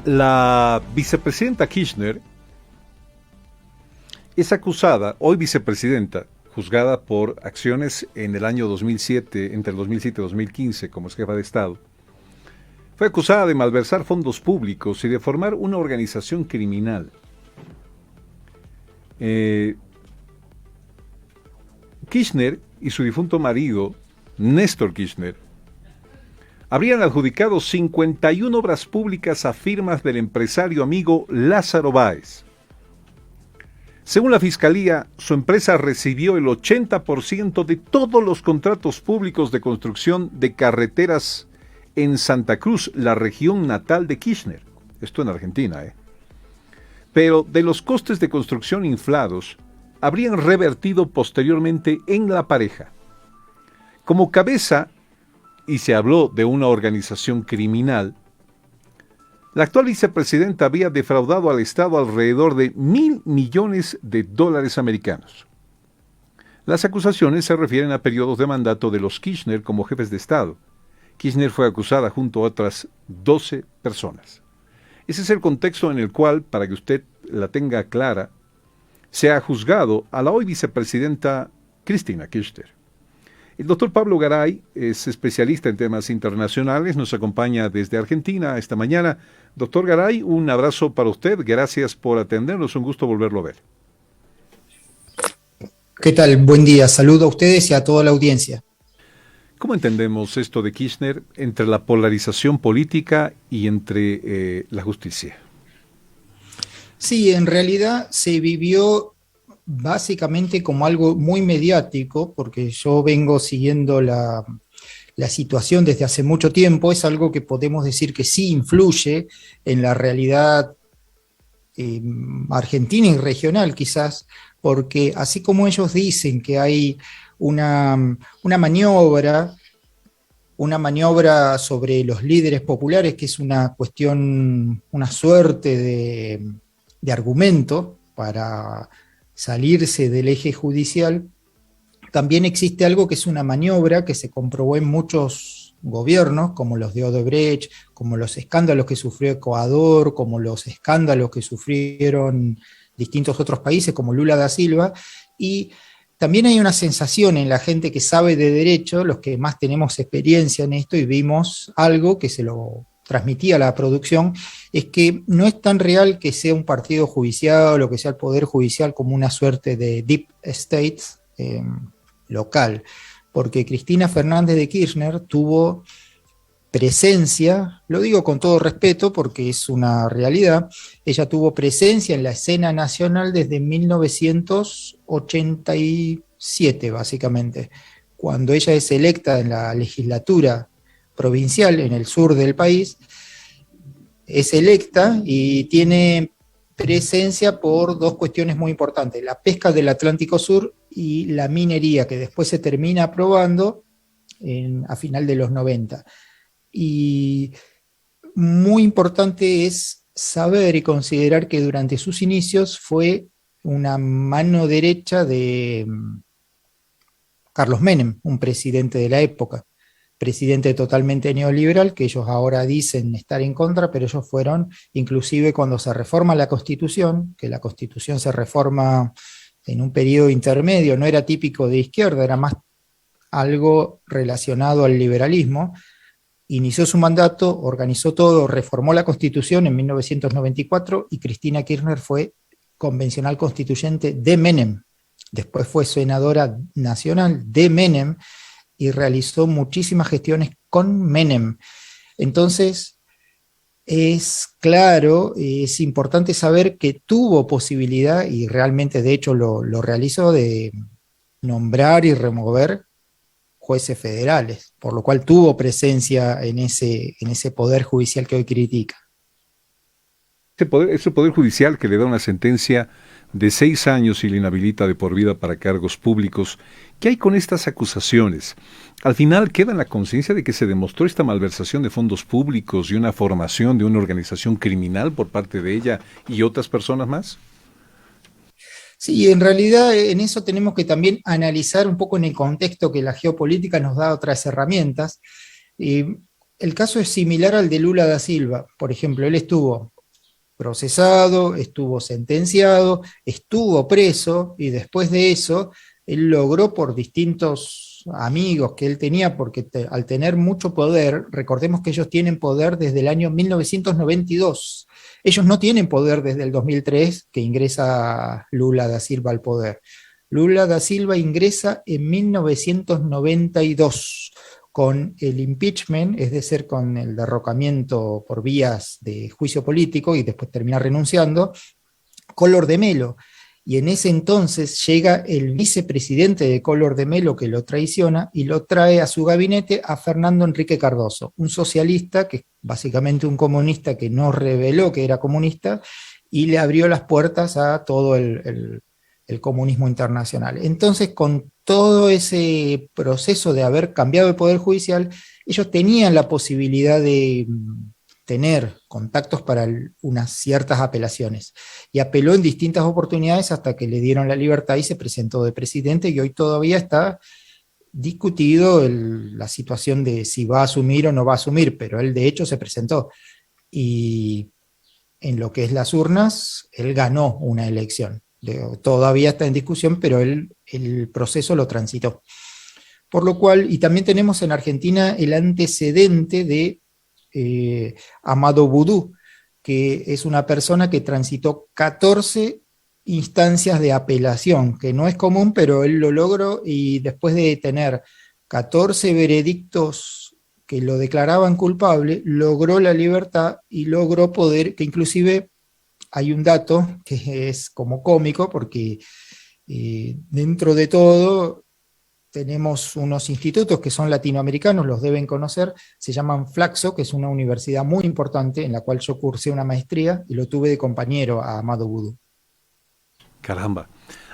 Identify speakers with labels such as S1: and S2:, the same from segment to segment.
S1: La vicepresidenta Kirchner es acusada, hoy vicepresidenta, juzgada por acciones en el año 2007, entre el 2007 y 2015 como jefa de Estado. Fue acusada de malversar fondos públicos y de formar una organización criminal. Kirchner y su difunto marido, Néstor Kirchner, habrían adjudicado 51 obras públicas a firmas del empresario amigo Lázaro Báez. Según la Fiscalía, su empresa recibió el 80% de todos los contratos públicos de construcción de carreteras en Santa Cruz, la región natal de Kirchner. Esto en Argentina, Pero de los costes de construcción inflados, habrían revertido posteriormente en la pareja. Como cabeza, y se habló de una organización criminal, la actual vicepresidenta había defraudado al Estado alrededor de $1.000 millones americanos. Las acusaciones se refieren a periodos de mandato de los Kirchner como jefes de Estado. Kirchner fue acusada junto a otras 12 personas. Ese es el contexto en el cual, para que usted la tenga clara, se ha juzgado a la hoy vicepresidenta Cristina Kirchner. El doctor Pablo Garay es especialista en temas internacionales, nos acompaña desde Argentina esta mañana. Doctor Garay, un abrazo para usted, gracias por atendernos, un gusto volverlo a ver.
S2: ¿Qué tal? Buen día, saludo a ustedes y a toda la audiencia.
S1: ¿Cómo entendemos esto de Kirchner entre la polarización política y entre la justicia?
S2: Sí, en realidad se vivió básicamente como algo muy mediático, porque yo vengo siguiendo la situación desde hace mucho tiempo. Es algo que podemos decir que sí influye en la realidad argentina y regional quizás, porque así como ellos dicen que hay una maniobra sobre los líderes populares, que es una cuestión, una suerte de argumento para salirse del eje judicial, también existe algo que es una maniobra que se comprobó en muchos gobiernos, como los de Odebrecht, como los escándalos que sufrió Ecuador, como los escándalos que sufrieron distintos otros países, como Lula da Silva, y también hay una sensación en la gente que sabe de derecho, los que más tenemos experiencia en esto y vimos algo que se lo transmitía a la producción, es que no es tan real que sea un partido judicial o que sea el poder judicial como una suerte de deep state local, porque Cristina Fernández de Kirchner tuvo presencia, lo digo con todo respeto porque es una realidad, ella tuvo presencia en la escena nacional desde 1987 básicamente, cuando ella es electa en la legislatura provincial en el sur del país, es electa y tiene presencia por dos cuestiones muy importantes: la pesca del Atlántico Sur y la minería, que después se termina aprobando a final de los 90. Y muy importante es saber y considerar que durante sus inicios fue una mano derecha de Carlos Menem, un presidente de la época, presidente totalmente neoliberal, que ellos ahora dicen estar en contra, pero ellos fueron, inclusive cuando se reforma la Constitución, que la Constitución se reforma en un periodo intermedio, no era típico de izquierda, era más algo relacionado al liberalismo. Inició su mandato, organizó todo, reformó la Constitución en 1994 y Cristina Kirchner fue convencional constituyente de Menem. Después fue senadora nacional de Menem y realizó muchísimas gestiones con Menem. Entonces, es claro, es importante saber que tuvo posibilidad, y realmente de hecho lo realizó, de nombrar y remover jueces federales, por lo cual tuvo presencia en ese poder judicial que hoy critica.
S1: Ese poder judicial que le da una sentencia de 6 años y le inhabilita de por vida para cargos públicos. ¿Qué hay con estas acusaciones? Al final queda en la conciencia de que se demostró esta malversación de fondos públicos y una formación de una organización criminal por parte de ella y otras personas más.
S2: Sí, en realidad en eso tenemos que también analizar un poco en el contexto que la geopolítica nos da otras herramientas. el caso es similar al de Lula da Silva. Por ejemplo, él estuvo procesado, estuvo sentenciado, estuvo preso y después de eso él logró por distintos amigos que él tenía, porque al tener mucho poder, recordemos que ellos tienen poder desde el año 1992. Ellos no tienen poder desde el 2003 que ingresa Lula da Silva al poder. Lula da Silva ingresa en 1992 con el impeachment, es decir, con el derrocamiento por vías de juicio político y después termina renunciando, Collor de Mello. Y en ese entonces llega el vicepresidente de Collor de Mello que lo traiciona y lo trae a su gabinete a Fernando Enrique Cardoso, un socialista que es básicamente un comunista que no reveló que era comunista y le abrió las puertas a todo el comunismo internacional. Entonces, con todo ese proceso de haber cambiado el Poder Judicial, ellos tenían la posibilidad de tener contactos para unas ciertas apelaciones. Y apeló en distintas oportunidades hasta que le dieron la libertad y se presentó de presidente, y hoy todavía está discutido la situación de si va a asumir o no va a asumir, pero él de hecho se presentó. Y en lo que es las urnas, él ganó una elección. Todavía está en discusión, pero él el proceso lo transitó. Por lo cual, y también tenemos en Argentina el antecedente de Amado Boudou, que es una persona que transitó 14 instancias de apelación, que no es común, pero él lo logró, y después de tener 14 veredictos que lo declaraban culpable, logró la libertad y logró poder, que inclusive hay un dato que es como cómico, porque dentro de todo tenemos unos institutos que son latinoamericanos, los deben conocer, se llaman Flaxo, que es una universidad muy importante en la cual yo cursé una maestría y lo tuve de compañero a Amado Boudou.
S1: Caramba.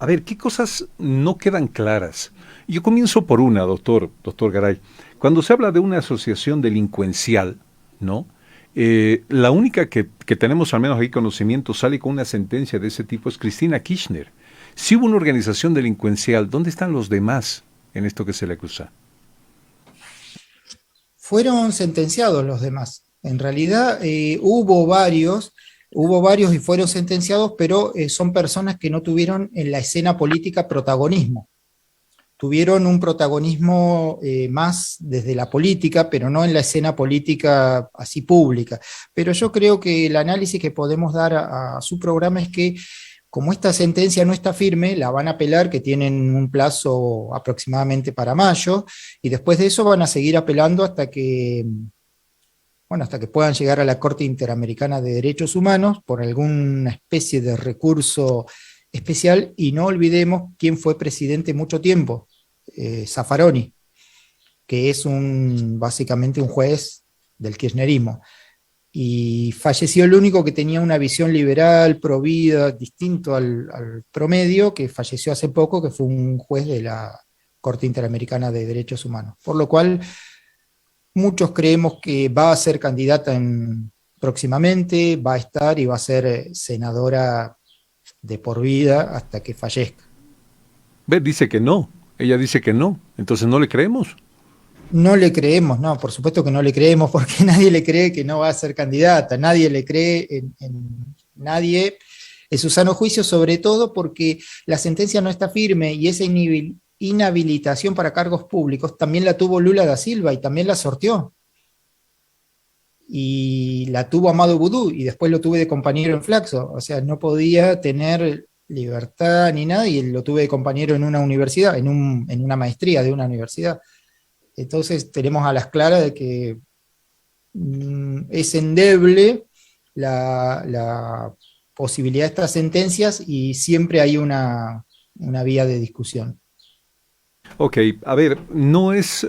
S1: A ver, ¿qué cosas no quedan claras? Yo comienzo por una, doctor Garay. Cuando se habla de una asociación delincuencial, ¿no? La única que tenemos, al menos ahí conocimiento, sale con una sentencia de ese tipo es Cristina Kirchner. Si hubo una organización delincuencial, ¿dónde están los demás en esto que se le acusa?
S2: Fueron sentenciados los demás. En realidad hubo varios y fueron sentenciados, pero son personas que no tuvieron en la escena política protagonismo. Tuvieron un protagonismo más desde la política, pero no en la escena política así pública. Pero yo creo que el análisis que podemos dar a su programa es que, como esta sentencia no está firme, la van a apelar, que tienen un plazo aproximadamente para mayo, y después de eso van a seguir apelando hasta que puedan llegar a la Corte Interamericana de Derechos Humanos por alguna especie de recurso especial. Y no olvidemos quién fue presidente mucho tiempo, Zaffaroni, que es básicamente un juez del kirchnerismo. Y falleció el único que tenía una visión liberal, provida, distinto al promedio, que falleció hace poco, que fue un juez de la Corte Interamericana de Derechos Humanos. Por lo cual, muchos creemos que va a ser candidata próximamente, va a estar y va a ser senadora de por vida hasta que fallezca.
S1: Beth dice que no, ella dice que no, entonces no le creemos.
S2: No le creemos, no, por supuesto que no le creemos, porque nadie le cree que no va a ser candidata, nadie le cree en nadie en su sano juicio, sobre todo porque la sentencia no está firme y esa inhabilitación para cargos públicos también la tuvo Lula da Silva y también la sorteó. Y la tuvo Amado Boudou y después lo tuve de compañero en Flaxo, o sea, no podía tener libertad ni nada y lo tuve de compañero en una universidad, en una maestría de una universidad. Entonces tenemos a las claras de que es endeble la posibilidad de estas sentencias y siempre hay una vía de discusión.
S1: Ok, a ver, no es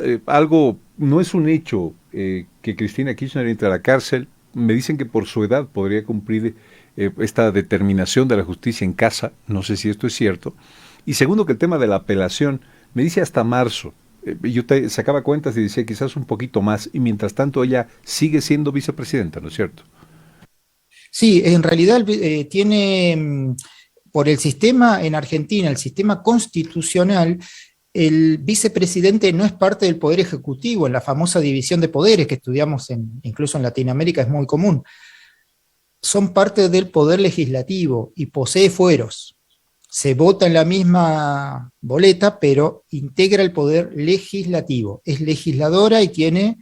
S1: no es un hecho que Cristina Kirchner entre a la cárcel. Me dicen que por su edad podría cumplir esta determinación de la justicia en casa, no sé si esto es cierto. Y segundo, que el tema de la apelación, me dice hasta marzo. Yo sacaba cuentas y decía quizás un poquito más, y mientras tanto ella sigue siendo vicepresidenta, ¿no es cierto?
S2: Sí, en realidad tiene, por el sistema en Argentina, el sistema constitucional, el vicepresidente no es parte del poder ejecutivo, en la famosa división de poderes que estudiamos incluso en Latinoamérica es muy común. Son parte del poder legislativo y posee fueros. Se vota en la misma boleta, pero integra el poder legislativo. Es legisladora y tiene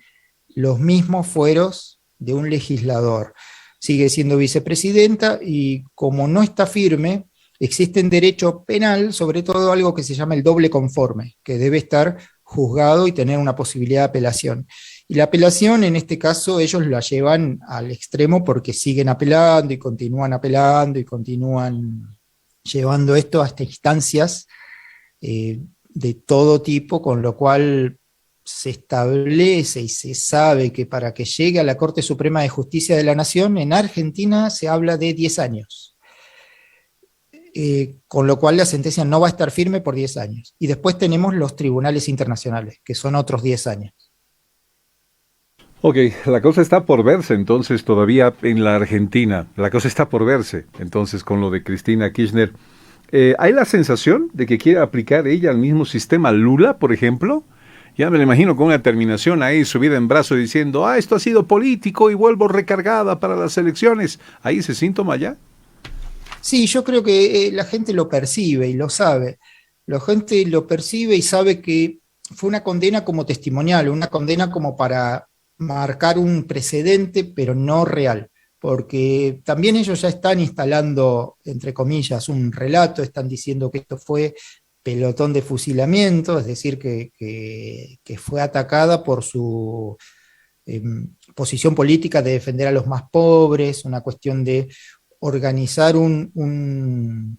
S2: los mismos fueros de un legislador. Sigue siendo vicepresidenta y como no está firme, existe en derecho penal, sobre todo algo que se llama el doble conforme, que debe estar juzgado y tener una posibilidad de apelación. Y la apelación, en este caso, ellos la llevan al extremo porque siguen apelando y continúan llevando esto hasta instancias de todo tipo, con lo cual se establece y se sabe que para que llegue a la Corte Suprema de Justicia de la Nación, en Argentina se habla de 10 años. Con lo cual la sentencia no va a estar firme por 10 años. Y después tenemos los tribunales internacionales, que son otros 10 años.
S1: Ok, la cosa está por verse entonces todavía en la Argentina. La cosa está por verse entonces con lo de Cristina Kirchner. ¿Hay la sensación de que quiere aplicar ella el mismo sistema Lula, por ejemplo? Ya me lo imagino con una terminación ahí subida en brazo diciendo, esto ha sido político y vuelvo recargada para las elecciones. ¿Hay ese síntoma ya?
S2: Sí, yo creo que la gente lo percibe y lo sabe. La gente lo percibe y sabe que fue una condena como testimonial, una condena como para marcar un precedente, pero no real, porque también ellos ya están instalando, entre comillas, un relato, están diciendo que esto fue pelotón de fusilamiento, es decir, que fue atacada por su posición política de defender a los más pobres, una cuestión de organizar una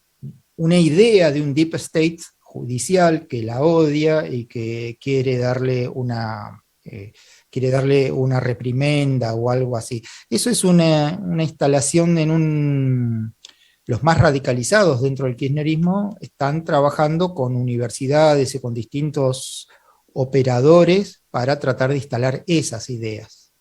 S2: idea de un deep state judicial que la odia y que quiere darle una reprimenda o algo así. Eso es una instalación los más radicalizados dentro del kirchnerismo están trabajando con universidades y con distintos operadores para tratar de instalar esas ideas.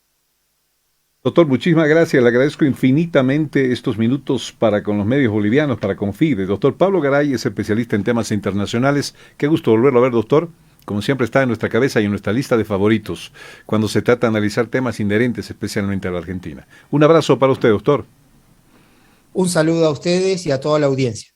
S1: Doctor, muchísimas gracias. Le agradezco infinitamente estos minutos para con los medios bolivianos, para Confide. Doctor Pablo Garay es especialista en temas internacionales. Qué gusto volverlo a ver, doctor. Como siempre está en nuestra cabeza y en nuestra lista de favoritos cuando se trata de analizar temas inherentes especialmente a la Argentina. Un abrazo para usted, doctor.
S2: Un saludo a ustedes y a toda la audiencia.